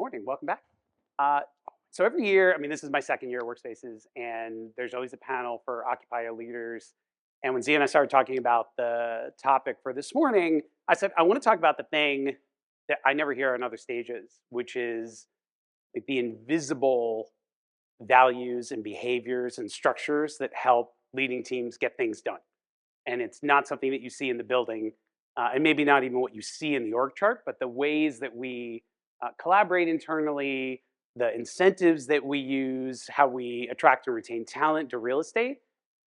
morning. Welcome back. Uh, so every year, I mean, this is my second year at WorkSpaces, and there's always a panel for occupier leaders. And when Zia and I started talking about the topic for this morning, I said, I want to talk about the thing that I never hear on other stages, which is like the invisible values and behaviors and structures that help leading teams get things done. And it's not something that you see in the building, and maybe not even what you see in the org chart, but the ways that we collaborate internally, the incentives that we use, how we attract and retain talent to real estate,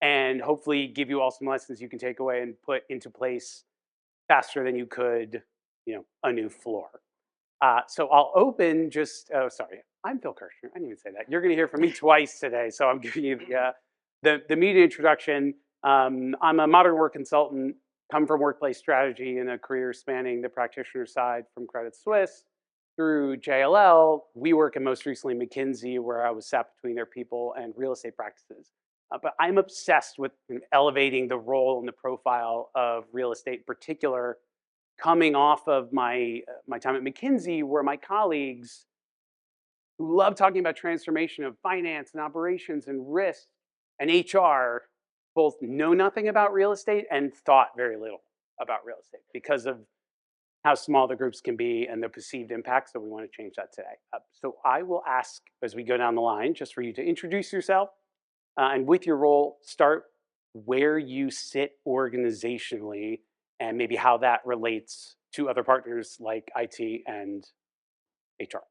and hopefully give you all some lessons you can take away and put into place faster than you could, a new floor. So I'll open oh, sorry, I'm Phil Kirschner. I didn't even say that. You're going to hear from me twice today, so I'm giving you the media introduction. I'm a modern work consultant, come from workplace strategy in a career spanning the practitioner side from Credit Suisse through JLL, WeWork, and most recently McKinsey, where I was sat between their people and real estate practices. But I'm obsessed with elevating the role and the profile of real estate in particular, coming off of my time at McKinsey, where my colleagues who love talking about transformation of finance and operations and risk and HR both know nothing about real estate and thought very little about real estate because of how small the groups can be and the perceived impacts. So we want to change that today. So I will ask as we go down the line, just for you to introduce yourself and with your role, start where you sit organizationally and maybe how that relates to other partners like IT and HR.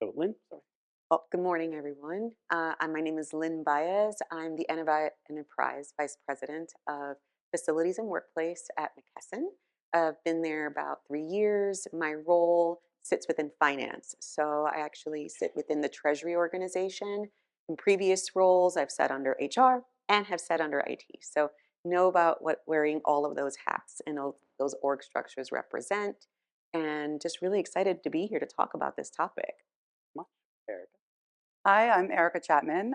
So Lynn, sorry. Well, good morning, everyone. My name is Lynn Baez. I'm the Enterprise Vice President of Facilities and Workplace at McKesson. I've been there about 3 years. My role sits within finance. So I actually sit within the Treasury organization. In previous roles, I've sat under HR and have sat under IT. So know about what wearing all of those hats and those org structures represent. And just really excited to be here to talk about this topic. Erica. Hi, I'm Erica Chapman.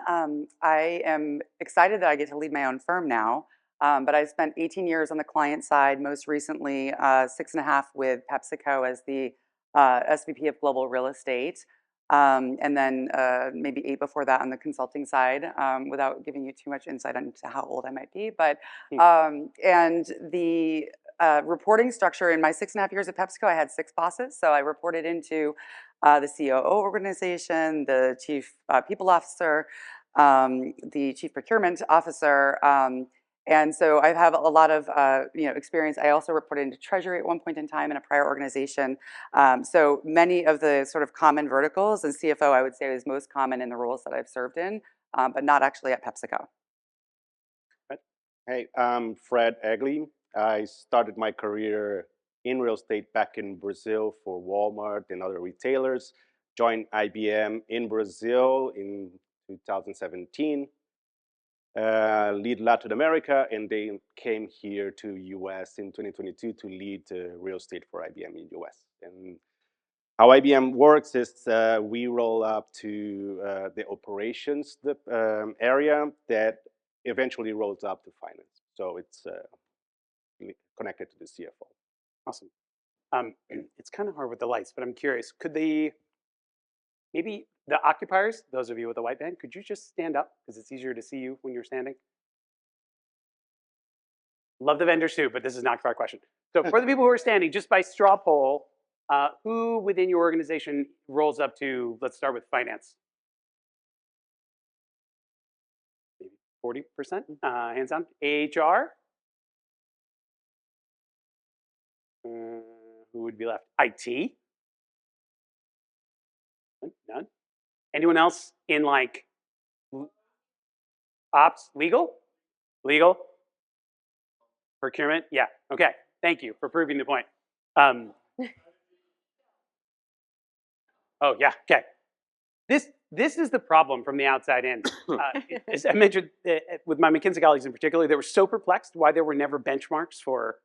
I am excited that I get to lead my own firm now, but I spent 18 years on the client side, most recently 6.5 with PepsiCo as the SVP of Global Real Estate, and then maybe 8 before that on the consulting side, without giving you too much insight into how old I might be. But and the reporting structure in my 6.5 years at PepsiCo, I had 6 bosses, so I reported into the COO organization, the chief people officer, the chief procurement officer, and so I have a lot of experience. I also reported into Treasury at one point in time in a prior organization. So many of the sort of common verticals, and CFO I would say is most common in the roles that I've served in, but not actually at PepsiCo. Hey, I'm Fred Egli. I started my career in real estate back in Brazil for Walmart and other retailers. Joined IBM in Brazil in 2017. Lead Latin America, and then came here to US in 2022 to lead real estate for IBM in US. And how IBM works is we roll up to the operations area that eventually rolls up to finance. So it's connected to the CFO. Awesome. It's kind of hard with the lights, but I'm curious, could maybe the occupiers, those of you with the white band, could you just stand up because it's easier to see you when you're standing? Love the vendors too, but this is not our question. So for the people who are standing, just by straw poll, who within your organization rolls up to, let's start with finance? Maybe 40%, hands down. HR? Who would be left? IT? None? Anyone else in like ops? Legal? Legal? Procurement? Yeah, okay. Thank you for proving the point. Oh yeah, okay. This is the problem from the outside in. As I mentioned, with my McKinsey colleagues in particular, they were so perplexed why there were never benchmarks for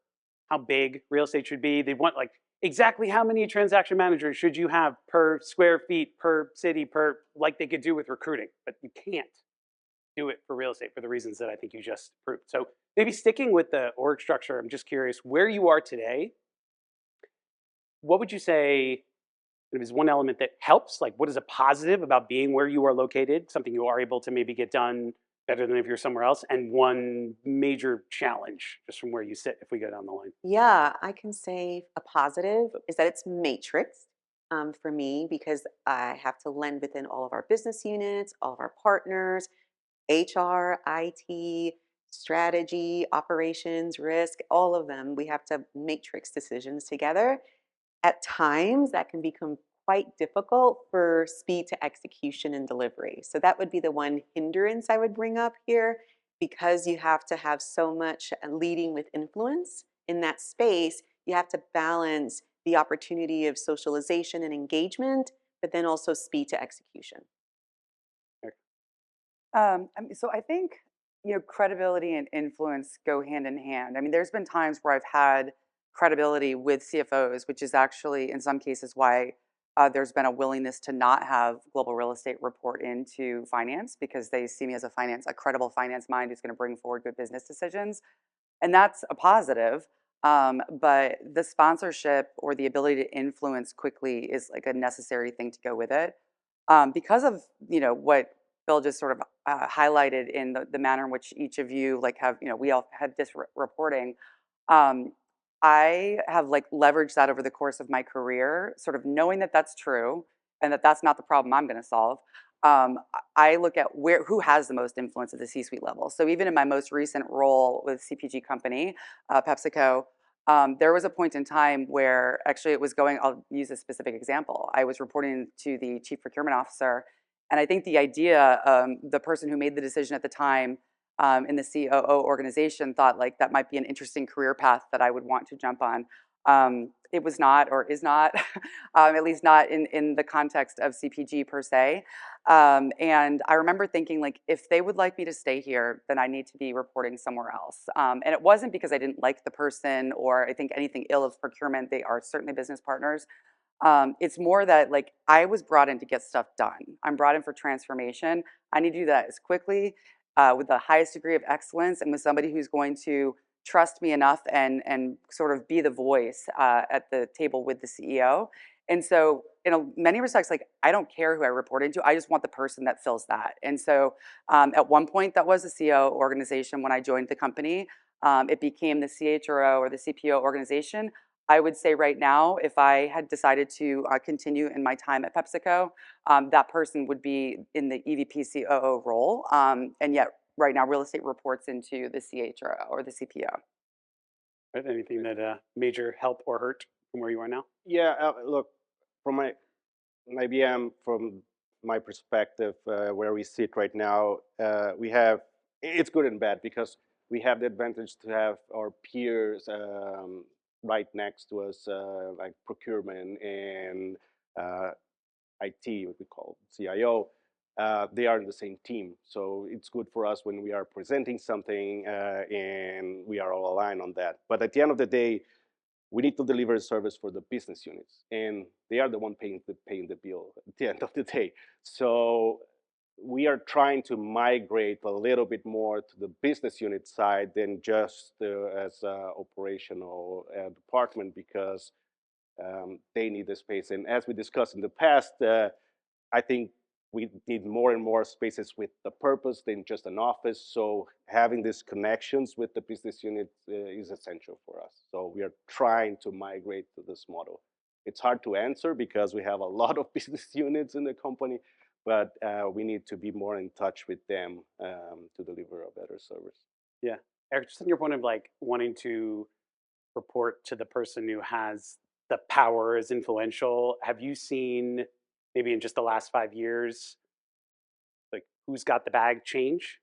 how big real estate should be. They want like exactly how many transaction managers should you have per square feet, per city, like they could do with recruiting, but you can't do it for real estate for the reasons that I think you just proved. So maybe sticking with the org structure, I'm just curious where you are today. What would you say if it's one element that helps, like what is a positive about being where you are located, something you are able to maybe get done better than if you're somewhere else, and one major challenge just from where you sit if we go down the line. Yeah, I can say a positive is that it's matrixed for me because I have to lend within all of our business units, all of our partners, HR, IT, strategy, operations, risk, all of them. We have to matrix decisions together. At times, that can become quite difficult for speed to execution and delivery. So that would be the one hindrance I would bring up here because you have to have so much leading with influence in that space. You have to balance the opportunity of socialization and engagement, but then also speed to execution. So I think, credibility and influence go hand in hand. I mean, there's been times where I've had credibility with CFOs, which is actually in some cases why there's been a willingness to not have global real estate report into finance because they see me as a credible finance mind who's going to bring forward good business decisions, and that's a positive. But the sponsorship or the ability to influence quickly is like a necessary thing to go with it. Because of what Bill just sort of highlighted in the manner in which each of you like have we all have this reporting. Um, I have like leveraged that over the course of my career, sort of knowing that that's true and that that's not the problem I'm going to solve. I look at who has the most influence at the C-suite level. So even in my most recent role with CPG company, PepsiCo, there was a point in time where actually it was going. I'll use a specific example. I was reporting to the chief procurement officer, and I think the idea, the person who made the decision at the time in the COO organization thought like that might be an interesting career path that I would want to jump on. It was not or is not, at least not in the context of CPG per se. And I remember thinking like, if they would like me to stay here, then I need to be reporting somewhere else. And it wasn't because I didn't like the person or I think anything ill of procurement. They are certainly business partners. It's more that like I was brought in to get stuff done. I'm brought in for transformation. I need to do that as quickly, with the highest degree of excellence, and with somebody who's going to trust me enough and sort of be the voice at the table with the CEO. And so, in many respects, like I don't care who I report into. I just want the person that fills that. And so, at one point, that was the CEO organization. When I joined the company, it became the CHRO or the CPO organization. I would say right now, if I had decided to continue in my time at PepsiCo, that person would be in the EVP COO role. And yet, right now, real estate reports into the CHRO or the CPO. Right? Anything that major help or hurt from where you are now? Yeah, look, from my IBM, from my perspective, where we sit right now, we have, it's good and bad because we have the advantage to have our peers right next to us, like procurement and IT, what we call CIO. They are in the same team. So it's good for us when we are presenting something and we are all aligned on that. But at the end of the day, we need to deliver a service for the business units, and they are the one paying the bill at the end of the day. So we are trying to migrate a little bit more to the business unit side than just as a operational department because they need the space. And as we discussed in the past, I think we need more and more spaces with the purpose than just an office. So having these connections with the business unit is essential for us. So we are trying to migrate to this model. It's hard to answer because we have a lot of business units in the company, but we need to be more in touch with them to deliver a better service. Yeah. Eric, just on your point of like wanting to report to the person who has the power, is influential, have you seen maybe in just the last 5 years, like who's got the bag change?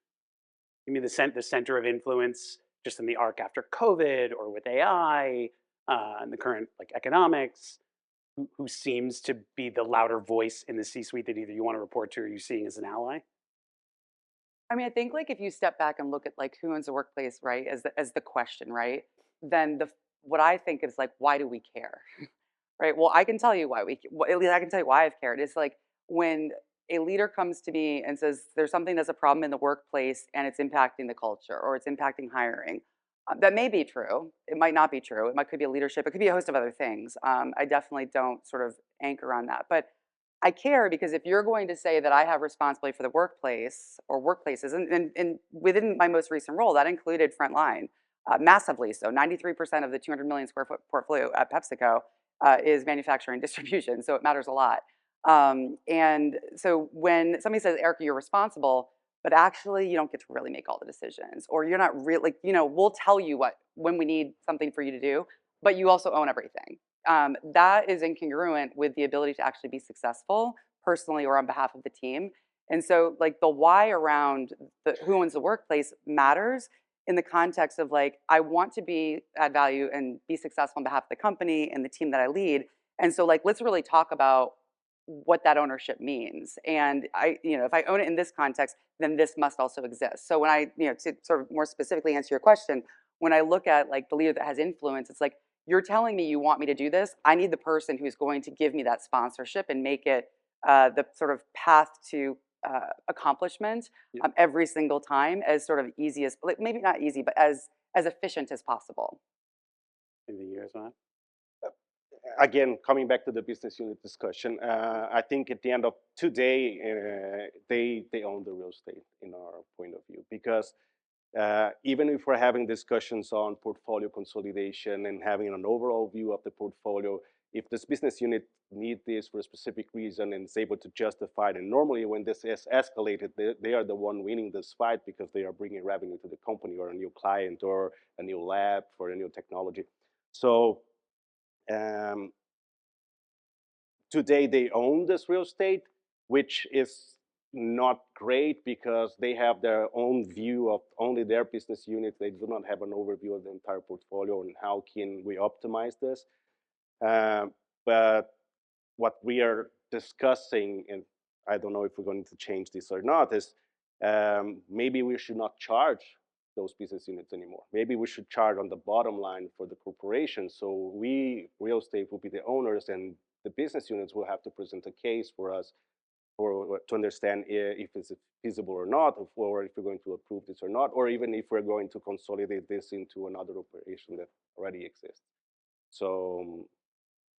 Give me the center of influence just in the arc after COVID or with AI and the current like economics. Who seems to be the louder voice in the C-suite that either you want to report to or you're seeing as an ally? I mean, I think like if you step back and look at like who owns the workplace, right, as the question, right, then what I think is like, why do we care? Right. Well, I can tell you why at least I can tell you why I've cared. It's like when a leader comes to me and says there's something that's a problem in the workplace and it's impacting the culture or it's impacting hiring. That may be true. It might not be true. Could be a leadership. It could be a host of other things. I definitely don't sort of anchor on that. But I care because if you're going to say that I have responsibility for the workplace or workplaces, and within my most recent role, that included frontline, massively so. 93% of the 200 million square foot portfolio at PepsiCo is manufacturing and distribution, so it matters a lot. And so when somebody says, Erica, you're responsible, but actually you don't get to really make all the decisions, or you're not really, we'll tell you when we need something for you to do, but you also own everything. That is incongruent with the ability to actually be successful personally or on behalf of the team. And so like the why around who owns the workplace matters in the context of like, I want to add value and be successful on behalf of the company and the team that I lead. And so like, let's really talk about what that ownership means. And if I own it in this context, then this must also exist. So when to sort of more specifically answer your question, when I look at like the leader that has influence, it's like, you're telling me you want me to do this. I need the person who's going to give me that sponsorship and make it the sort of path to accomplishment every single time as sort of easy as, like, maybe not easy, but as efficient as possible. In the years on. Again, coming back to the business unit discussion, I think at the end of today, they own the real estate in our point of view, because even if we're having discussions on portfolio consolidation and having an overall view of the portfolio, if this business unit needs this for a specific reason and is able to justify it, and normally when this is escalated, they are the one winning this fight because they are bringing revenue to the company or a new client or a new lab for a new technology. So today they own this real estate, which is not great because they have their own view of only their business unit. They do not have an overview of the entire portfolio and how can we optimize this. But what we are discussing, and I don't know if we're going to change this or not, is maybe we should not charge those business units anymore. Maybe we should charge on the bottom line for the corporation. So we, real estate, will be the owners, and the business units will have to present a case for us to understand if it's feasible or not, or if we're going to approve this or not, or even if we're going to consolidate this into another operation that already exists. So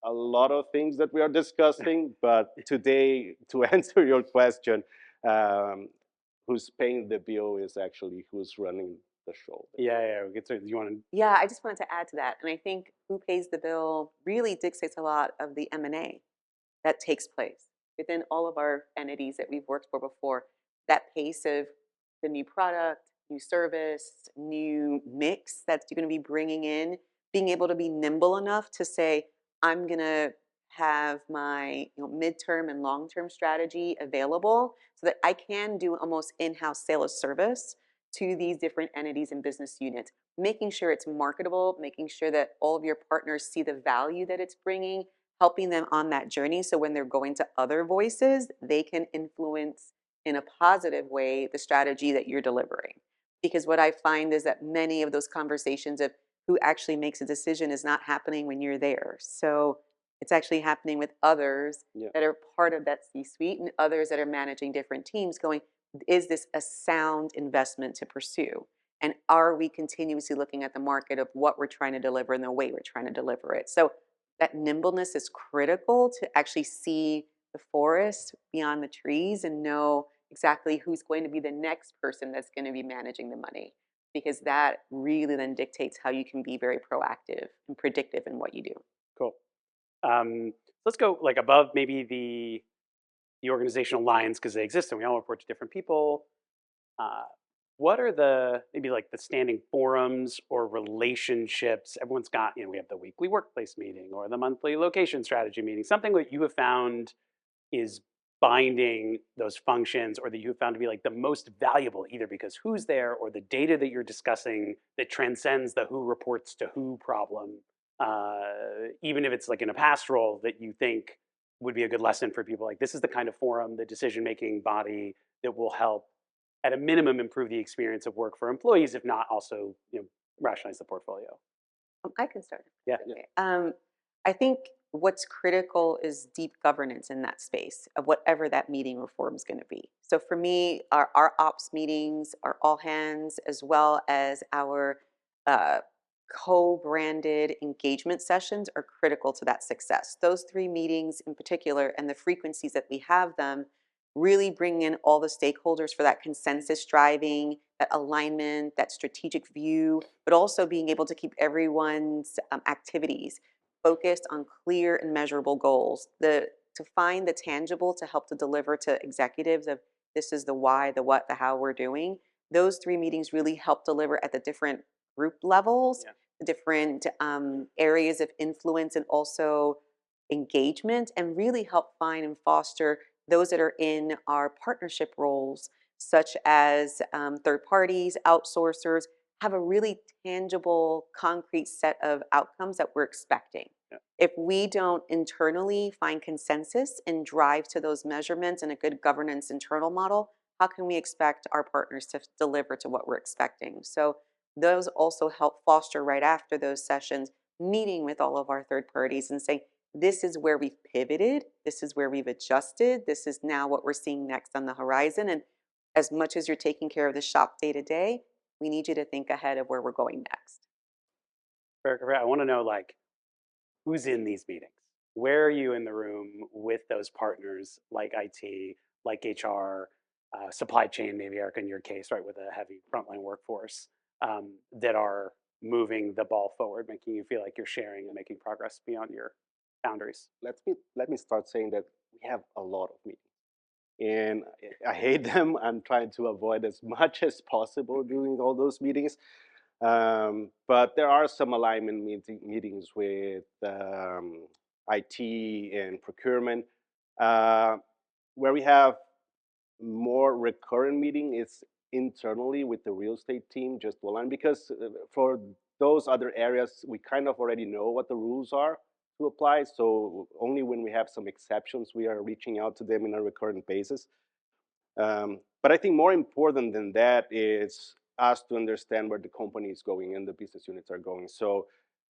a lot of things that we are discussing, but today, to answer your question, who's paying the bill is actually who's running the show. Yeah. You want to? Yeah, I just wanted to add to that. And I think who pays the bill really dictates a lot of the M&A that takes place within all of our entities that we've worked for before. That pace of the new product, new service, new mix that you're going to be bringing in, being able to be nimble enough to say, I'm going to have my midterm and long-term strategy available so that I can do almost in-house sales service to these different entities and business units, making sure it's marketable, making sure that all of your partners see the value that it's bringing, helping them on that journey so when they're going to other voices, they can influence in a positive way the strategy that you're delivering. Because what I find is that many of those conversations of who actually makes a decision is not happening when you're there. So it's actually happening with others that are part of that C-suite and others that are managing different teams going, is this a sound investment to pursue? And are we continuously looking at the market of what we're trying to deliver and the way we're trying to deliver it? So that nimbleness is critical to actually see the forest beyond the trees and know exactly who's going to be the next person that's going to be managing the money, because that really then dictates how you can be very proactive and predictive in what you do. Cool. Let's go like above maybe the organizational lines, because they exist and we all report to different people. What are maybe like the standing forums or relationships? Everyone's got, we have the weekly workplace meeting or the monthly location strategy meeting, something that you have found is binding those functions, or that you have found to be like the most valuable, either because who's there or the data that you're discussing that transcends the who reports to who problem, even if it's like in a past role that you think would be a good lesson for people. Like, this is the kind of forum, the decision-making body that will help at a minimum improve the experience of work for employees, if not also rationalize the portfolio. I can start. Yeah. Okay. I think what's critical is deep governance in that space of whatever that meeting or forum is going to be. So for me, our ops meetings, our all hands, as well as our uh, co-branded engagement sessions are critical to that success. Those 3 meetings in particular and the frequencies that we have them really bring in all the stakeholders for that consensus driving, that alignment, that strategic view, but also being able to keep everyone's activities focused on clear and measurable goals. To find the tangible to help to deliver to executives of this is the why, the what, the how we're doing. Those 3 meetings really help deliver at the different group levels, Yeah. the different areas of influence and also engagement, and really help find and foster those that are in our partnership roles, such as third parties, outsourcers, have a really tangible, concrete set of outcomes that we're expecting. Yeah. If we don't internally find consensus and drive to those measurements and a good governance internal model, how can we expect our partners to deliver to what we're expecting? So those also help foster right after those sessions, meeting with all of our third parties and saying, this is where we've pivoted, this is where we've adjusted, this is now what we're seeing next on the horizon. And as much as you're taking care of the shop day to day, we need you to think ahead of where we're going next. I want to know, like, who's in these meetings? Where are you in the room with those partners, like IT, like HR, supply chain, maybe Erica in your case, right, with a heavy frontline workforce, that are moving the ball forward, making you feel like you're sharing and making progress beyond your boundaries? Let me start saying that we have a lot of meetings, and I hate them. I'm trying to avoid as much as possible doing all those meetings. But there are some alignment meetings with IT and procurement, uh, where we have more recurrent meeting is internally with the real estate team, just to align, because for those other areas, we kind of already know what the rules are to apply. So only when we have some exceptions, we are reaching out to them in a recurrent basis. But I think more important than that is us to understand where the company is going and the business units are going. So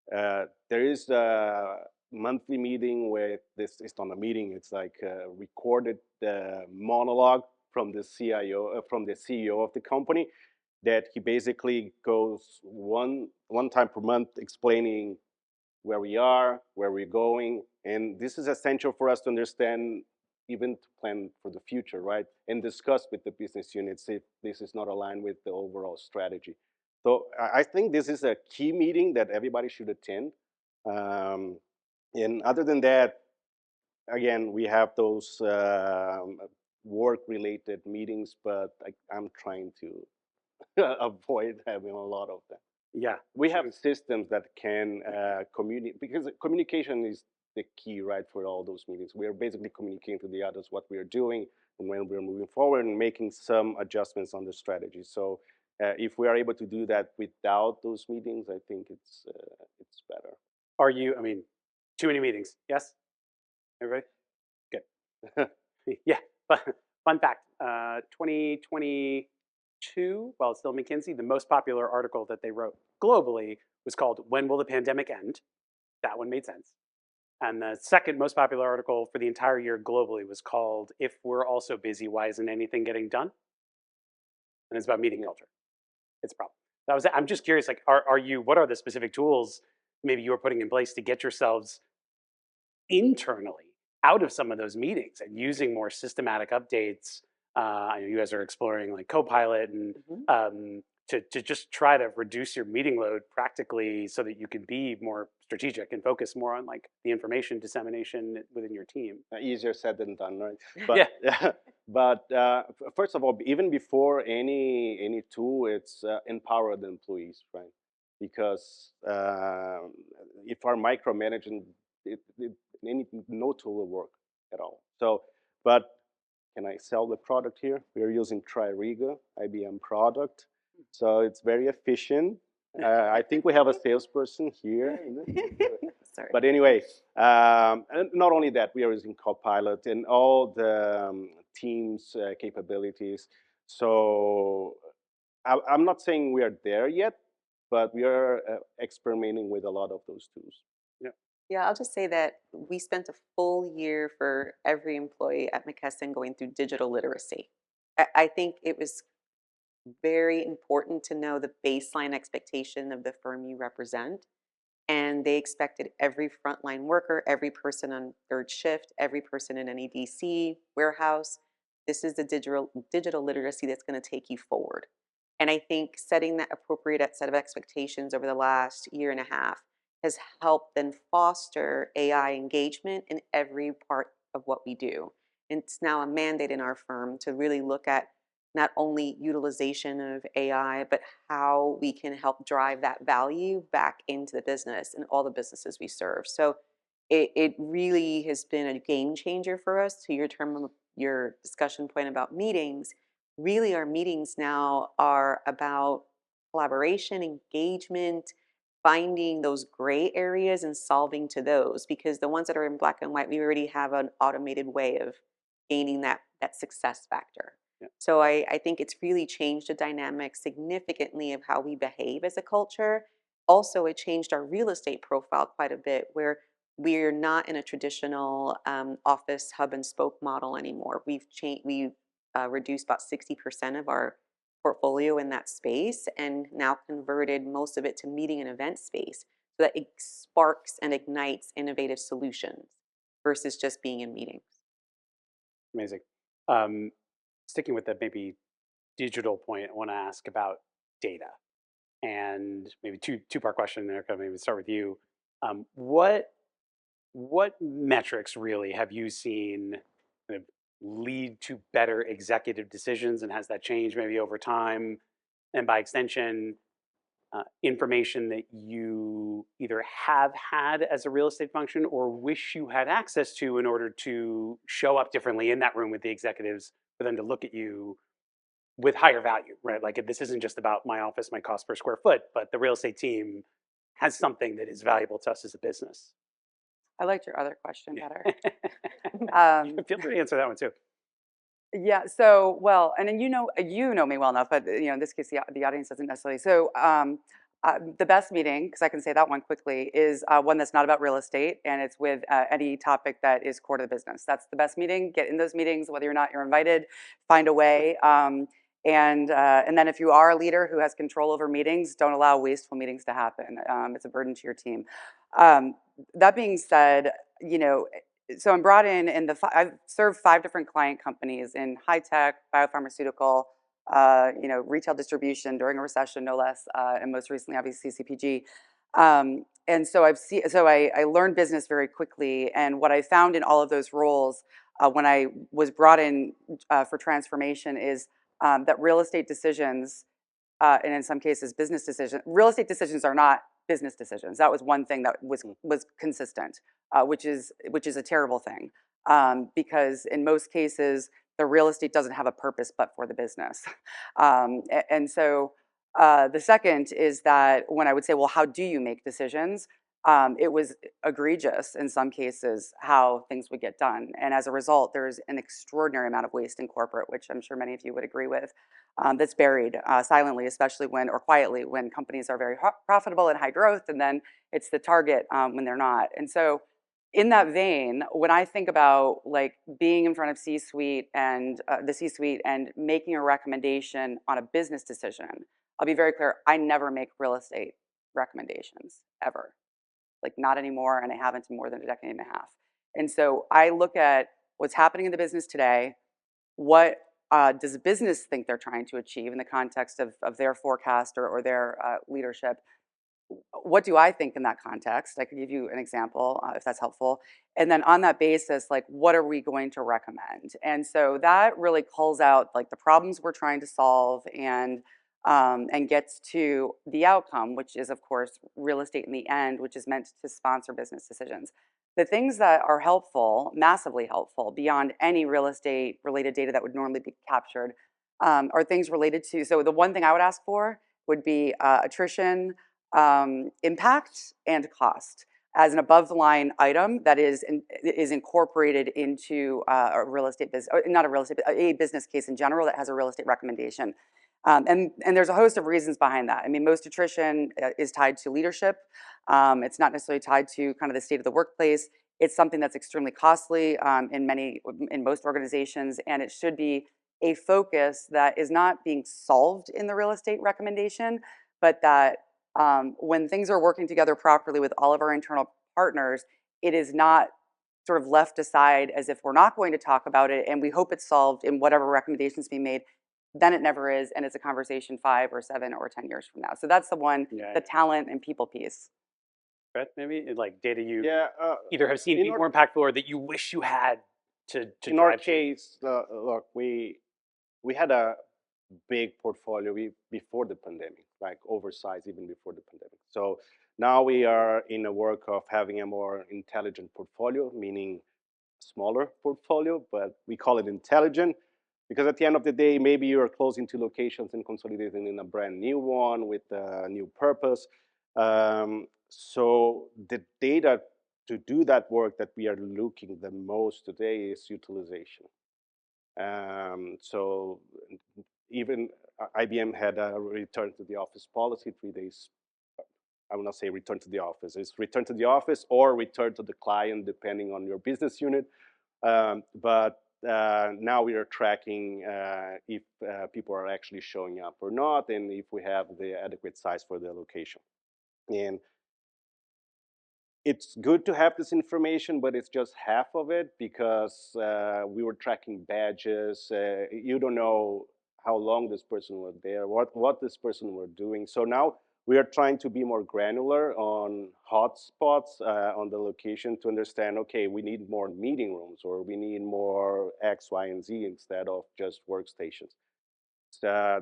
there is a monthly meeting with this. It's not a meeting. It's like a recorded monologue from the CIO, from the CEO of the company, that he basically goes one time per month explaining where we are, where we're going, and this is essential for us to understand, even to plan for the future, right? And discuss with the business units if this is not aligned with the overall strategy. So I think this is a key meeting that everybody should attend. Um, and other than that, again, we have those work-related meetings, but I'm trying to avoid having a lot of them. Yeah, We have systems that can communicate, because communication is the key, right, for all those meetings. We are basically communicating to the others what we are doing and when we're moving forward and making some adjustments on the strategy. So if we are able to do that without those meetings, I think it's better. are you? I mean, too many meetings. Yes, everybody. Good. Yeah, but fun fact, 2022, well, it's still McKinsey, the most popular article that they wrote globally was called "When Will the Pandemic End?" That one made sense. And the second most popular article for the entire year globally was called "If We're All So Busy, Why Isn't Anything Getting Done?" And it's about meeting culture. It's a problem. I'm just curious, like, are you, what are the specific tools maybe you are putting in place to get yourselves internally out of some of those meetings and using more systematic updates? I know you guys are exploring like Copilot and to just try to reduce your meeting load practically so that you can be more strategic and focus more on like the information dissemination within your team. Easier said than done, right? Yeah. But but first of all, even before any tool, it's empower the employees, right? Because if our micromanaging, no tool will work at all. So, but can I sell the product here? We are using Tririga, IBM product, so it's very efficient. I think we have a salesperson here. Sorry. But anyway, and not only that, we are using Copilot and all the Teams capabilities. So I'm not saying we are there yet, but we are experimenting with a lot of those tools. Yeah. Yeah, I'll just say that we spent a full year for every employee at McKesson going through digital literacy. I think it was very important to know the baseline expectation of the firm you represent. And they expected every frontline worker, every person on third shift, every person in any DC, warehouse. This is the digital literacy that's going to take you forward. And I think setting that appropriate set of expectations over the last year and a half has helped then foster AI engagement in every part of what we do. And it's now a mandate in our firm to really look at not only utilization of AI, but how we can help drive that value back into the business and all the businesses we serve. So it really has been a game changer for us. To your discussion point about meetings, really our meetings now are about collaboration, engagement, finding those gray areas and solving to those, because the ones that are in black and white, we already have an automated way of gaining that success factor. Yeah. So I think it's really changed the dynamic significantly of how we behave as a culture. Also, it changed our real estate profile quite a bit, where we're not in a traditional office hub and spoke model anymore. We've reduced about 60% of our portfolio in that space, and now converted most of it to meeting and event space, so that it sparks and ignites innovative solutions versus just being in meetings. Amazing. Sticking with the maybe digital point, I want to ask about data, and maybe two-part question, Erica. Maybe start with you. What metrics really have you seen kind of lead to better executive decisions, and has that changed maybe over time? And by extension, information that you either have had as a real estate function or wish you had access to in order to show up differently in that room with the executives, for them to look at you with higher value, right? Like, this isn't just about my office, my cost per square foot, but the real estate team has something that is valuable to us as a business. I liked your other question better. Feel free to answer that one too. Yeah. So, well, and then you know me well enough, but in this case, the audience doesn't necessarily. So, the best meeting, because I can say that one quickly, is one that's not about real estate, and it's with any topic that is core to the business. That's the best meeting. Get in those meetings, whether or not you're invited. Find a way. And then if you are a leader who has control over meetings, don't allow wasteful meetings to happen. It's a burden to your team. That being said, so I'm brought in I've served 5 different client companies in high tech, biopharmaceutical, retail distribution during a recession, no less, and most recently, obviously, CPG. And so I learned business very quickly, and what I found in all of those roles when I was brought in for transformation is that real estate decisions, and in some cases business decisions, real estate decisions are not business decisions. That was one thing that was consistent, which is a terrible thing, because in most cases the real estate doesn't have a purpose but for the business. And so the second is that when I would say, well, how do you make decisions? It was egregious in some cases how things would get done. And as a result, there's an extraordinary amount of waste in corporate, which I'm sure many of you would agree with, that's buried silently, especially or quietly, when companies are very profitable and high growth, and then it's the target when they're not. And so in that vein, when I think about like being in front of C-suite and the C-suite and making a recommendation on a business decision, I'll be very clear, I never make real estate recommendations, ever. Like, not anymore, and I haven't in more than a decade and a half. And so I look at what's happening in the business today. What does the business think they're trying to achieve in the context of their forecast or their leadership? What do I think in that context? I could give you an example if that's helpful. And then on that basis, like, what are we going to recommend? And so that really calls out like the problems we're trying to solve, and gets to the outcome, which is, of course, real estate in the end, which is meant to sponsor business decisions. The things that are helpful, massively helpful, beyond any real estate related data that would normally be captured, are things related to, so the one thing I would ask for would be attrition, impact, and cost as an above the line item that is incorporated into a real estate business, not a real estate, a business case in general that has a real estate recommendation. And there's a host of reasons behind that. I mean, most attrition is tied to leadership. It's not necessarily tied to kind of the state of the workplace. It's something that's extremely costly in most organizations, and it should be a focus that is not being solved in the real estate recommendation, but that when things are working together properly with all of our internal partners, it is not sort of left aside as if we're not going to talk about it and we hope it's solved in whatever recommendations being made. Then it never is, and it's a conversation 5 or 7 or 10 years from now. So that's the one, Yeah. the talent and people piece. Brett, maybe like data you Yeah, either have seen be more impactful or that you wish you had to in our drive change? case, look, we had a big portfolio before the pandemic, like oversized even before the pandemic. So now we are in a work of having a more intelligent portfolio, meaning smaller portfolio, but we call it intelligent because at the end of the day, maybe you're closing 2 locations and consolidating in a brand new one with a new purpose. So the data to do that work that we are looking the most today is utilization. So even IBM had a return to the office policy, 3 days. I will not say return to the office. It's return to the office or return to the client, depending on your business unit. But now we are tracking if people are actually showing up or not, and if we have the adequate size for the location. And it's good to have this information, but it's just half of it because we were tracking badges. You don't know how long this person was there, what this person were doing. So now we are trying to be more granular on hotspots on the location to understand, okay, we need more meeting rooms or we need more X, Y, and Z instead of just workstations.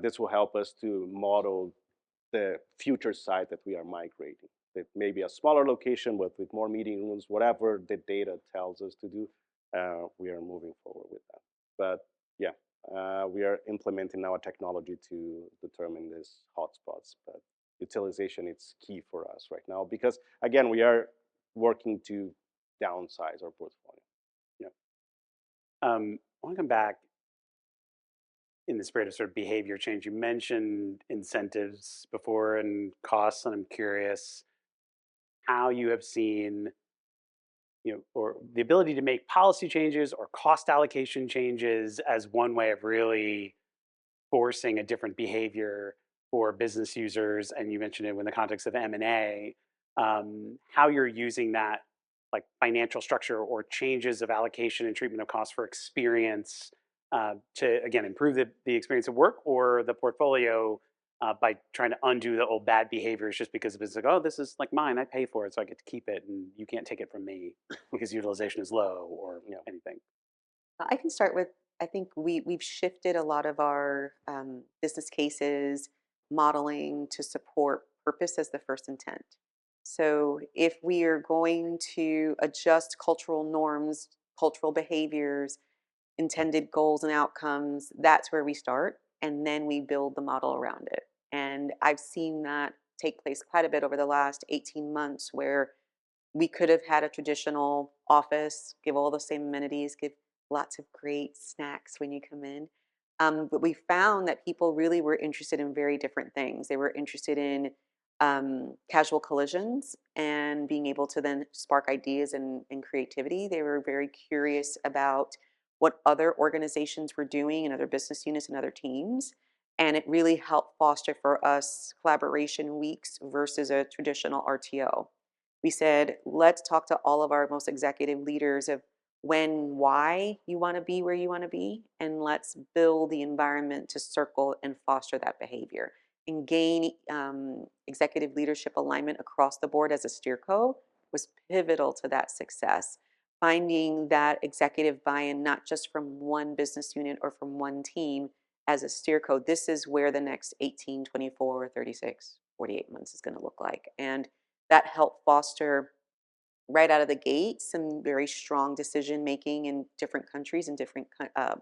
This will help us to model the future site that we are migrating. It may be a smaller location, but with more meeting rooms, whatever the data tells us to do, we are moving forward with that. But yeah, we are implementing our technology to determine these hotspots. But utilization is key for us right now because, again, we are working to downsize our portfolio. Yeah. I want to come back in the spirit of sort of behavior change. You mentioned incentives before and costs, and I'm curious how you have seen, or the ability to make policy changes or cost allocation changes as one way of really forcing a different behavior for business users. And you mentioned it in the context of M&A, how you're using that like financial structure or changes of allocation and treatment of costs for experience to, again, improve the experience of work or the portfolio by trying to undo the old bad behaviors just because it's like, oh, this is like mine, I pay for it, so I get to keep it, and you can't take it from me because utilization is low or anything. I can start with, I think we've shifted a lot of our business cases modeling to support purpose as the first intent. So if we are going to adjust cultural norms, cultural behaviors, intended goals and outcomes, that's where we start. And then we build the model around it. And I've seen that take place quite a bit over the last 18 months where we could have had a traditional office, give all the same amenities, give lots of great snacks when you come in. But we found that people really were interested in very different things. They were interested in casual collisions and being able to then spark ideas and creativity. They were very curious about what other organizations were doing and other business units and other teams. And it really helped foster for us collaboration weeks versus a traditional RTO. We said, let's talk to all of our most executive leaders of when, why you want to be where you want to be, and let's build the environment to circle and foster that behavior and gain executive leadership alignment across the board as a steerco was pivotal to that success. Finding that executive buy-in, not just from one business unit or from one team as a steerco, this is where the next 18, 24, 36, 48 months is going to look like. And that helped foster right out of the gate some very strong decision making in different countries and different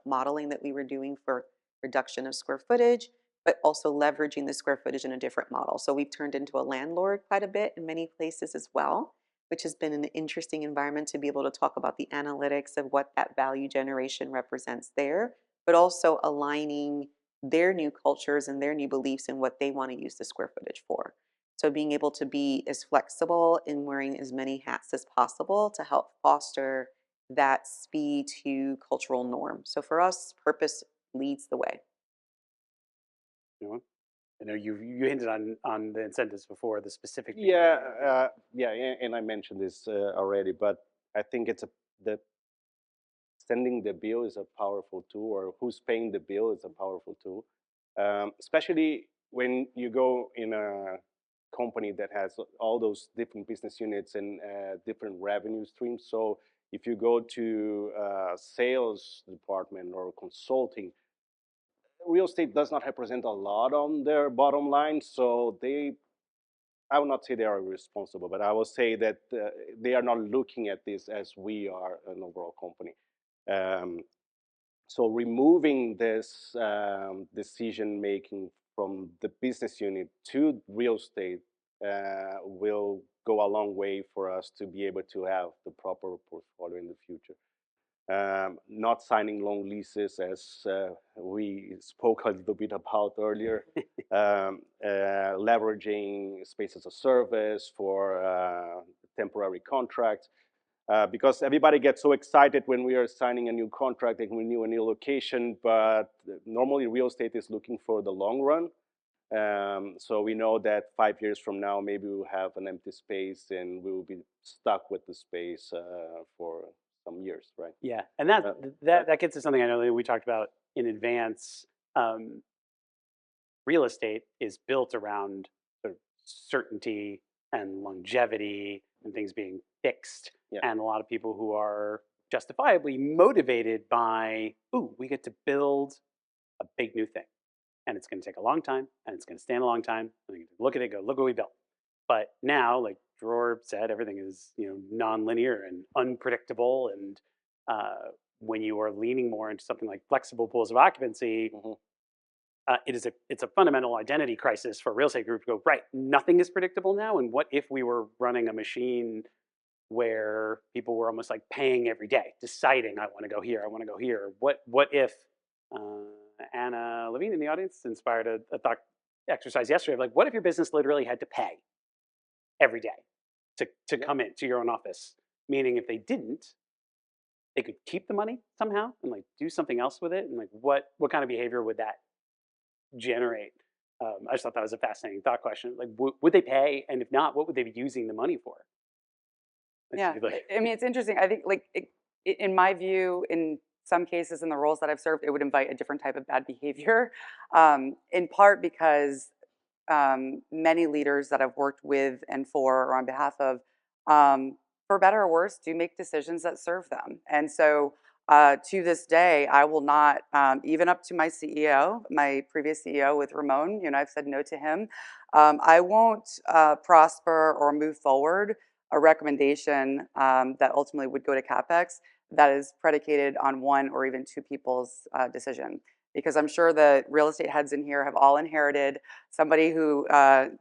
modeling that we were doing for reduction of square footage, but also leveraging the square footage in a different model. So we've turned into a landlord quite a bit in many places as well, which has been an interesting environment to be able to talk about the analytics of what that value generation represents there, but also aligning their new cultures and their new beliefs and what they want to use the square footage for. So being able to be as flexible in wearing as many hats as possible to help foster that speed to cultural norm. So for us, purpose leads the way. You know, I know you hinted on the incentives before, the specific. Yeah, and I mentioned this already, but I think the sending the bill is a powerful tool, or who's paying the bill is a powerful tool, especially when you go in a company that has all those different business units and different revenue streams. So if you go to sales department or consulting, real estate does not represent a lot on their bottom line, so I will not say they are responsible, but I will say that they are not looking at this as we are an overall company. Um, so removing this decision making from the business unit to real estate will go a long way for us to be able to have the proper portfolio in the future. Not signing long leases, as we spoke a little bit about earlier, leveraging space as a service for temporary contracts, because everybody gets so excited when we are signing a new contract and we renew a new location, but normally real estate is looking for the long run. So we know that 5 years from now, maybe we'll have an empty space and we will be stuck with the space for some years, right? Yeah, and that gets to something I know that we talked about in advance. Real estate is built around sort of certainty and longevity and things being fixed, and a lot of people who are justifiably motivated by, ooh, we get to build a big new thing, and it's going to take a long time, and it's going to stand a long time. And you look at it, go, look what we built. But now, like Dror said, everything is nonlinear and unpredictable. And when you are leaning more into something like flexible pools of occupancy, it's a fundamental identity crisis for a real estate group to go, right, nothing is predictable now. And what if we were running a machine where people were almost like paying every day, deciding, I want to go here, I want to go here. What if Anna Levine in the audience inspired a thought exercise yesterday of like, what if your business literally had to pay every day to come into your own office? Meaning if they didn't, they could keep the money somehow and like do something else with it. And like what kind of behavior would that generate? I just thought that was a fascinating thought question. Like, would they pay? And if not, what would they be using the money for? Yeah, I mean, it's interesting. I think, like, in my view, in some cases in the roles that I've served, it would invite a different type of bad behavior, in part because many leaders that I've worked with and for or on behalf of, for better or worse, do make decisions that serve them. And so to this day, I will not, even up to my CEO, my previous CEO with Ramon, I've said no to him. I won't prosper or move forward a recommendation that ultimately would go to CapEx that is predicated on one or even two people's decision. Because I'm sure the real estate heads in here have all inherited somebody who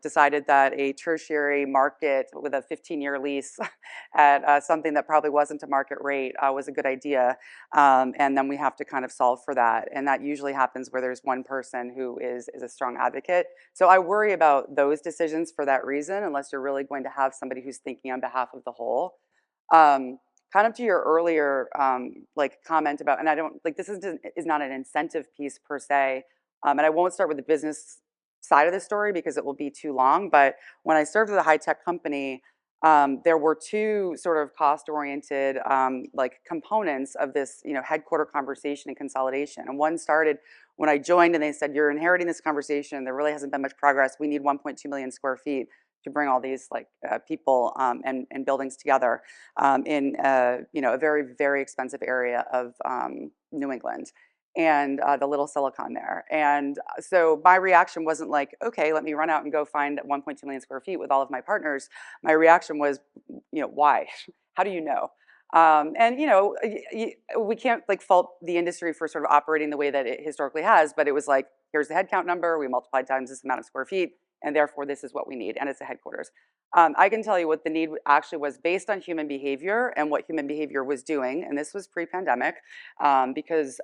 decided that a tertiary market with a 15-year lease at something that probably wasn't a market rate was a good idea. And then we have to kind of solve for that. And that usually happens where there's one person who is a strong advocate. So I worry about those decisions for that reason, unless you're really going to have somebody who's thinking on behalf of the whole. Kind of to your earlier like comment about, and I don't like this is not an incentive piece per se, and I won't start with the business side of the story because it will be too long. But when I served at a high tech company, there were two sort of cost oriented like components of this headquarter conversation and consolidation. And one started when I joined, and they said, you're inheriting this conversation. There really hasn't been much progress. We need 1.2 million square feet to bring all these like people and buildings together in a very, very expensive area of New England and the little Silicon there. And so my reaction wasn't like, okay, let me run out and go find 1.2 million square feet with all of my partners. My reaction was, why? How do you know? And we can't like fault the industry for sort of operating the way that it historically has, but it was like, here's the headcount number, we multiplied times this amount of square feet, and therefore this is what we need, and it's the headquarters. I can tell you what the need actually was based on human behavior and what human behavior was doing, and this was pre-pandemic, because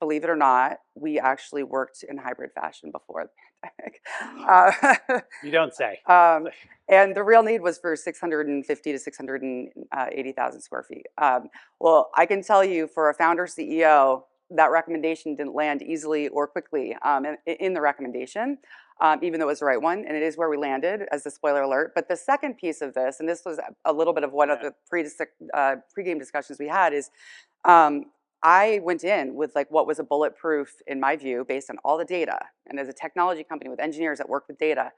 believe it or not, we actually worked in hybrid fashion before the pandemic. You don't say. And the real need was for 650 to 680,000 square feet. Well, I can tell you for a founder CEO, that recommendation didn't land easily or quickly in the recommendation, even though it was the right one, and it is where we landed as the spoiler alert. But the second piece of this, and this was a little bit of one of the pregame discussions we had, is I went in with like what was a bulletproof, in my view, based on all the data. And as a technology company with engineers that work with data,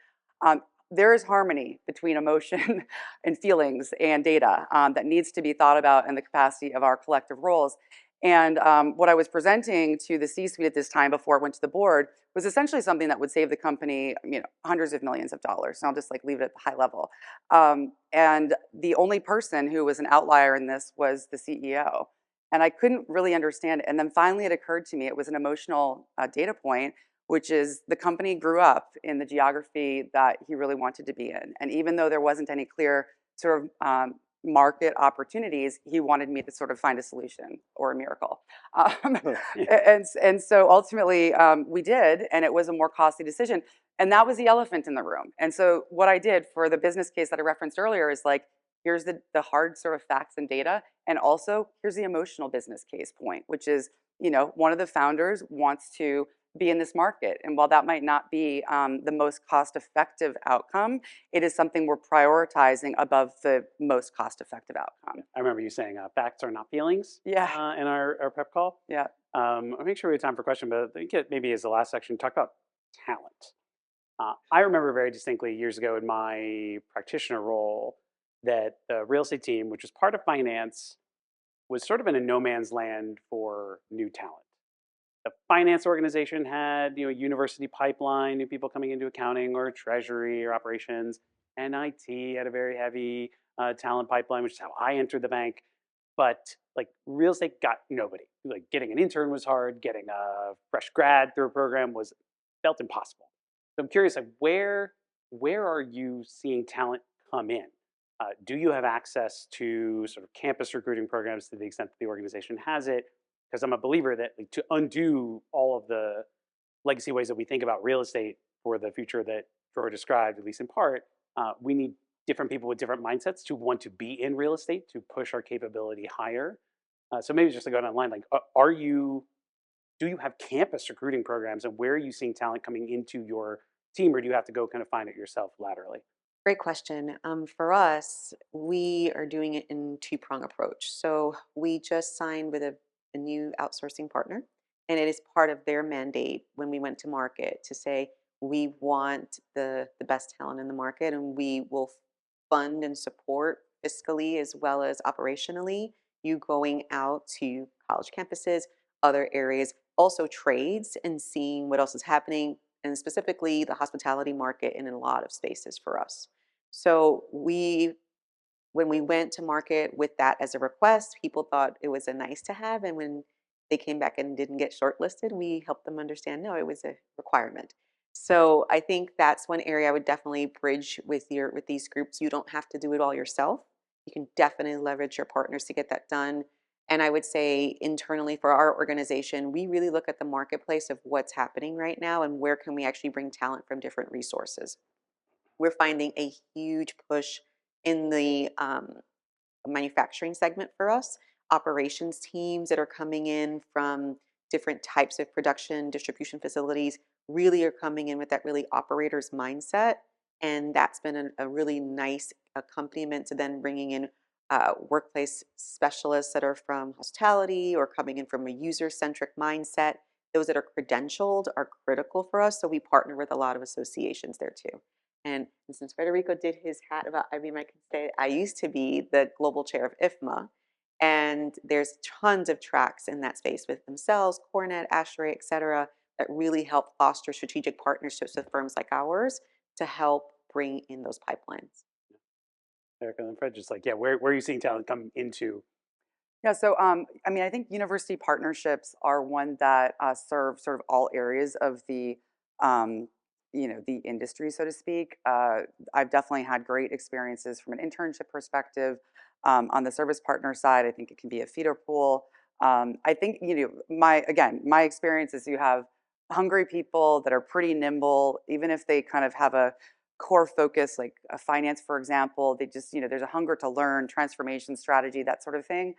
there is harmony between emotion and feelings and data that needs to be thought about in the capacity of our collective roles. And what I was presenting to the C-suite at this time before it went to the board was essentially something that would save the company, hundreds of millions of dollars. And I'll just like leave it at the high level. And the only person who was an outlier in this was the CEO. And I couldn't really understand it. And then finally it occurred to me, it was an emotional data point, which is the company grew up in the geography that he really wanted to be in. And even though there wasn't any clear sort of market opportunities, he wanted me to sort of find a solution or a miracle. And so ultimately we did, and it was a more costly decision. And that was the elephant in the room. And so what I did for the business case that I referenced earlier is like, here's the hard sort of facts and data. And also here's the emotional business case point, which is, one of the founders wants to be in this market. And while that might not be the most cost-effective outcome, it is something we're prioritizing above the most cost-effective outcome. I remember you saying facts are not feelings. Yeah. In our prep call. Yeah. I'll make sure we have time for a question, but I think maybe as the last section, talk about talent. I remember very distinctly years ago in my practitioner role that the real estate team, which was part of finance, was sort of in a no man's land for new talent. The finance organization had, university pipeline, new people coming into accounting or treasury or operations, and IT had a very heavy talent pipeline, which is how I entered the bank. But like real estate got nobody. Like getting an intern was hard. Getting a fresh grad through a program felt impossible. So I'm curious, like where are you seeing talent come in? Do you have access to sort of campus recruiting programs to the extent that the organization has it? Because I'm a believer that like, to undo all of the legacy ways that we think about real estate for the future that Drew described, at least in part, we need different people with different mindsets to want to be in real estate to push our capability higher. So maybe just to go online, like, do you have campus recruiting programs, and where are you seeing talent coming into your team, or do you have to go kind of find it yourself laterally? Great question. For us, we are doing it in two-prong approach. So we just signed with a new outsourcing partner, and it is part of their mandate when we went to market to say we want the best talent in the market, and we will fund and support fiscally as well as operationally you going out to college campuses, other areas, also trades, and seeing what else is happening, and specifically the hospitality market in a lot of spaces for us. So when we went to market with that as a request, people thought it was a nice to have. And when they came back and didn't get shortlisted, we helped them understand, no, it was a requirement. So I think that's one area I would definitely bridge with these groups. You don't have to do it all yourself. You can definitely leverage your partners to get that done. And I would say internally for our organization, we really look at the marketplace of what's happening right now and where can we actually bring talent from different resources. We're finding a huge push in the manufacturing segment for us. Operations teams that are coming in from different types of production, distribution facilities really are coming in with that really operator's mindset. And that's been a really nice accompaniment to then bringing in workplace specialists that are from hospitality or coming in from a user-centric mindset. Those that are credentialed are critical for us. So we partner with a lot of associations there too. And since Frederico did his hat about IBM, I can say I used to be the global chair of IFMA. And there's tons of tracks in that space with themselves, Cornet, Ashray, et cetera, that really help foster strategic partnerships with firms like ours to help bring in those pipelines. Erica and Fred, just like, yeah, where are you seeing talent come into? Yeah, so I think university partnerships are one that serve sort of all areas of the the industry, so to speak. I've definitely had great experiences from an internship perspective. On the service partner side, I think it can be a feeder pool. I think my experience is you have hungry people that are pretty nimble, even if they kind of have a core focus like a finance, for example. They just there's a hunger to learn, transformation strategy, that sort of thing.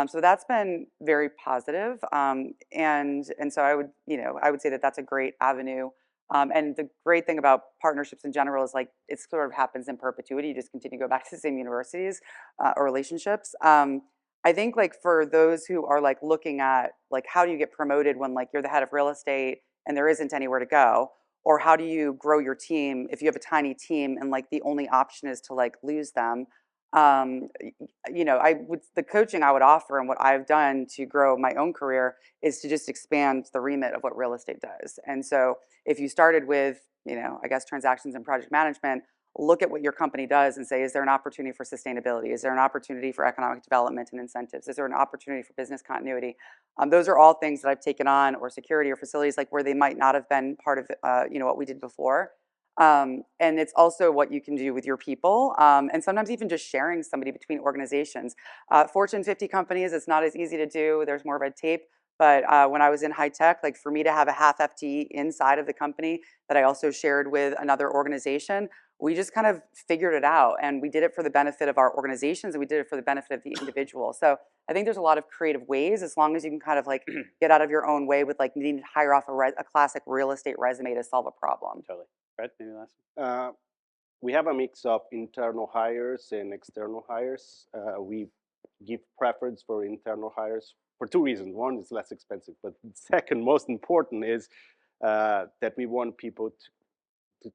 So that's been very positive. And so I would say that that's a great avenue. And the great thing about partnerships in general is like it sort of happens in perpetuity. You just continue to go back to the same universities or relationships. I think like for those who are like looking at like how do you get promoted when like you're the head of real estate and there isn't anywhere to go, or how do you grow your team if you have a tiny team and like the only option is to like lose them. Um, the coaching I would offer and what I've done to grow my own career is to just expand the remit of what real estate does. And so if you started with, I guess transactions and project management, look at what your company does and say, is there an opportunity for sustainability? Is there an opportunity for economic development and incentives? Is there an opportunity for business continuity? Those are all things that I've taken on, or security or facilities, like where they might not have been part of, what we did before. And it's also what you can do with your people, and sometimes even just sharing somebody between organizations. Fortune 50 companies, it's not as easy to do. There's more red tape. But when I was in high tech, like for me to have a half FTE inside of the company that I also shared with another organization, we just kind of figured it out, and we did it for the benefit of our organizations, and we did it for the benefit of the individual. So I think there's a lot of creative ways, as long as you can kind of like get out of your own way with like needing to hire off a classic real estate resume to solve a problem. Totally. Fred, maybe last one. We have a mix of internal hires and external hires. We give preference for internal hires for two reasons. One, it's less expensive, but second, most important is that we want people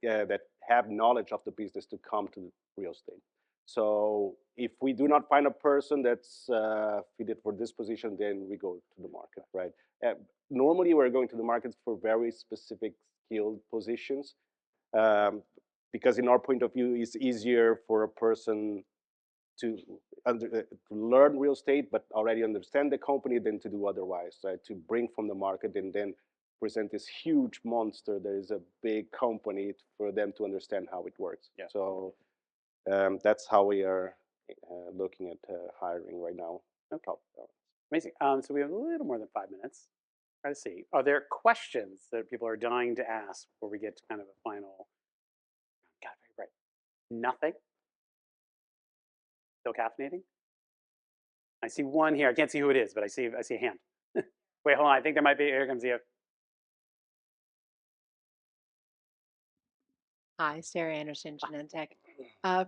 that have knowledge of the business to come to real estate. So if we do not find a person that's fitted for this position, then we go to the market, right? Normally, we're going to the market for very specific skilled positions. Because in our point of view, it's easier for a person to learn real estate, but already understand the company than to do otherwise, right? To bring from the market and then present this huge monster that is a big company for them to understand how it works. Yeah. So that's how we are looking at hiring right now. Okay. Amazing. So we have a little more than 5 minutes. Try to see. Are there questions that people are dying to ask before we get to kind of a final? God, right. Nothing? Still caffeinating? I see one here. I can't see who it is, but I see a hand. Wait, hold on. I think there might be. Here comes the. Hi, Sarah Anderson, Genentech.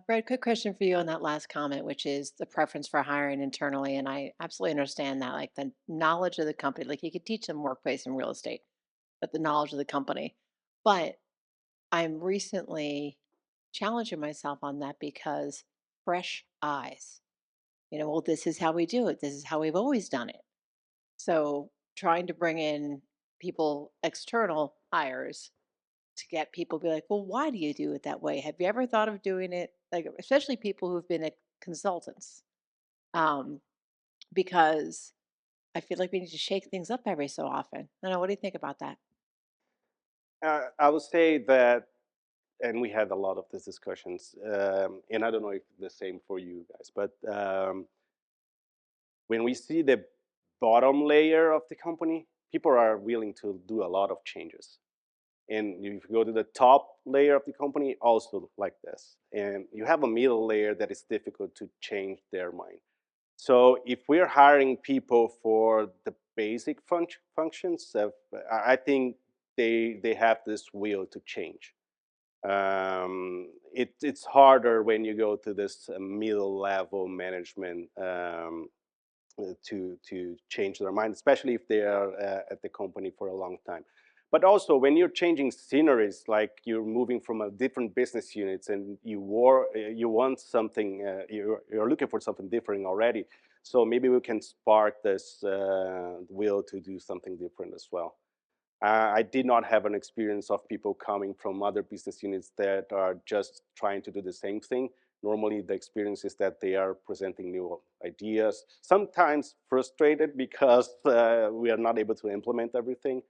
Fred, quick question for you on that last comment, which is the preference for hiring internally. And I absolutely understand that, like the knowledge of the company, like you could teach them workplace and real estate, but the knowledge of the company. But I'm recently challenging myself on that because fresh eyes, well, this is how we do it. This is how we've always done it. So trying to bring in people, external hires, to get people to be like, well, why do you do it that way? Have you ever thought of doing it? Like, especially people who've been consultants, um, because I feel like we need to shake things up every so often. I don't know. What do you think about that? I would say that, and we had a lot of these discussions, and I don't know if the same for you guys, but when we see the bottom layer of the company, people are willing to do a lot of changes. And if you go to the top layer of the company, also like this. And you have a middle layer that is difficult to change their mind. So if we're hiring people for the basic functions, I think they have this will to change. It's harder when you go to this middle level management to change their mind, especially if they are at the company for a long time. But also when you're changing sceneries, like you're moving from a different business units and you want something, you're looking for something different already. So maybe we can spark this will to do something different as well. I did not have an experience of people coming from other business units that are just trying to do the same thing. Normally, the experience is that they are presenting new ideas, sometimes frustrated because we are not able to implement everything,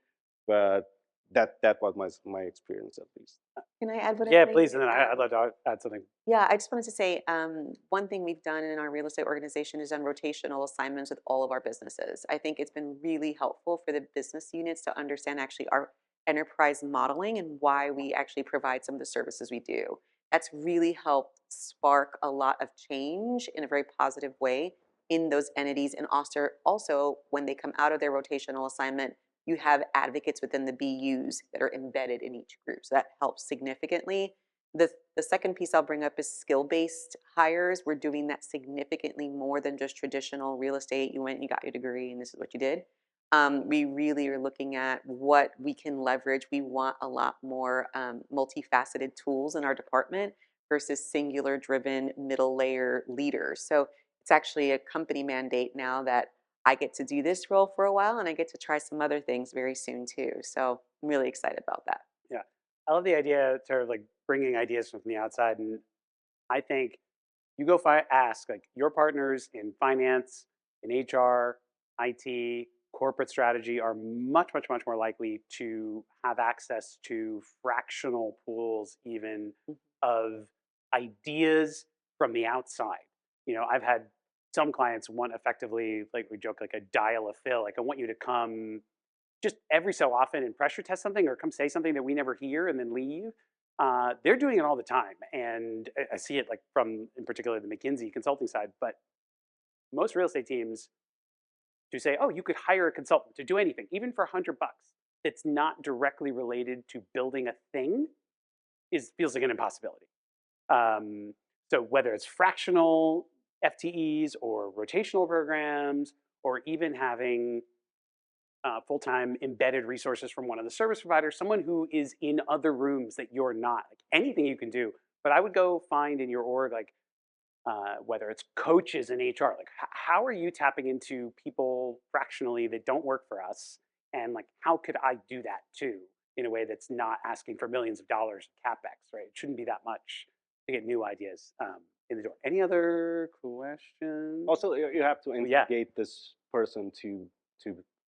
but that was my experience at least. Can I add what Yeah, I think? please. And then I'd love to add something. Yeah, I just wanted to say one thing we've done in our real estate organization is done rotational assignments with all of our businesses. I think it's been really helpful for the business units to understand actually our enterprise modeling and why we actually provide some of the services we do. That's really helped spark a lot of change in a very positive way in those entities. And also, when they come out of their rotational assignment, you have advocates within the BUs that are embedded in each group. So that helps significantly. The second piece I'll bring up is skill-based hires. We're doing that significantly more than just traditional real estate. You went, you got your degree, and this is what you did. We really are looking at what we can leverage. We want a lot more multifaceted tools in our department versus singular driven middle layer leaders. So it's actually a company mandate now that I get to do this role for a while, and I get to try some other things very soon too. So I'm really excited about that. Yeah, I love the idea, sort of like bringing ideas from the outside. And I think you go ask like your partners in finance, in HR, IT, corporate strategy are much, much, much more likely to have access to fractional pools even of ideas from the outside. You know, I've had some clients want effectively, like we joke, like a dial a fill. Like I want you to come just every so often and pressure test something or come say something that we never hear and then leave. They're doing it all the time. And I see it like from, in particular, the McKinsey consulting side, but most real estate teams to say, oh, you could hire a consultant to do anything, even for $100 that's not directly related to building a thing feels like an impossibility. So whether it's fractional FTEs or rotational programs, or even having full-time embedded resources from one of the service providers, someone who is in other rooms that you're not, like anything you can do. But I would go find in your org, like whether it's coaches in HR, like how are you tapping into people fractionally that don't work for us? And like, how could I do that too in a way that's not asking for millions of dollars of CapEx, right? It shouldn't be that much to get new ideas in the door. Any other questions? Also, you have to yeah. instigate this person to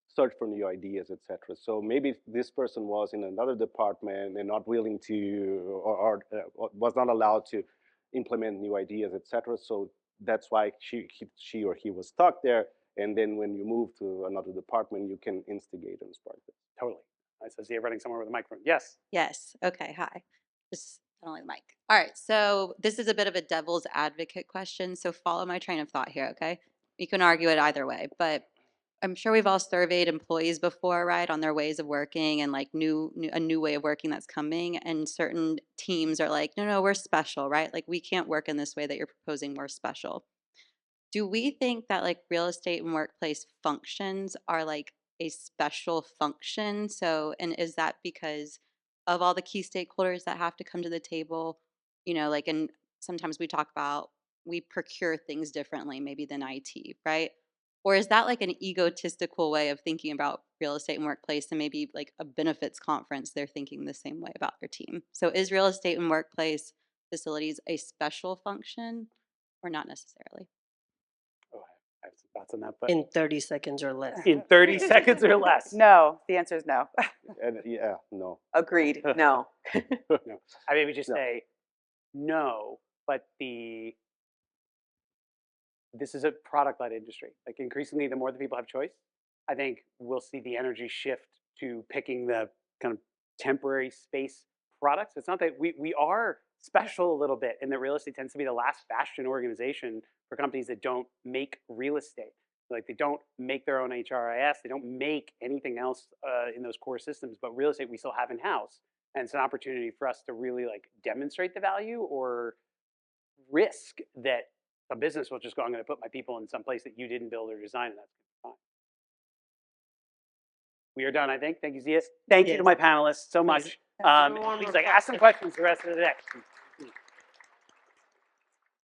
search for new ideas, etc. So maybe this person was in another department and not willing to, or was not allowed to implement new ideas, etc. So that's why she or he was stuck there. And then when you move to another department, you can instigate and spark it. Totally. I see you running somewhere with a microphone. Yes. Yes. Okay. Hi. Just I don't like the mic. All right. So this is a bit of a devil's advocate question. So follow my train of thought here. Okay. You can argue it either way, but I'm sure we've all surveyed employees before, right, on their ways of working and like a new way of working that's coming. And certain teams are like, no, we're special, right? Like we can't work in this way that you're proposing. We're special. Do we think that like real estate and workplace functions are like a special function? So, and is that because of all the key stakeholders that have to come to the table? You know, like, and sometimes we talk about we procure things differently, maybe than IT, right? Or is that like an egotistical way of thinking about real estate and workplace, and maybe like a benefits conference, they're thinking the same way about their team? So, is real estate and workplace facilities a special function or not necessarily? Oh, I have some thoughts on that, but In 30 seconds or less. in 30 seconds or less. No, the answer is no. And yeah, no. Agreed. No. No. I maybe just No. say no, but this is a product-led industry. Like increasingly, the more that people have choice, I think we'll see the energy shift to picking the kind of temporary space products. It's not that we are special a little bit in that real estate tends to be the last bastion organization for companies that don't make real estate. Like they don't make their own HRIS, they don't make anything else in those core systems, but real estate we still have in-house. And it's an opportunity for us to really like demonstrate the value or risk that a business will just go, I'm going to put my people in some place that you didn't build or design, and that's fine. We are done, I think. Thank you, Zias. Thank you to Yes. my panelists so much. Please, like, ask some questions the rest of the day.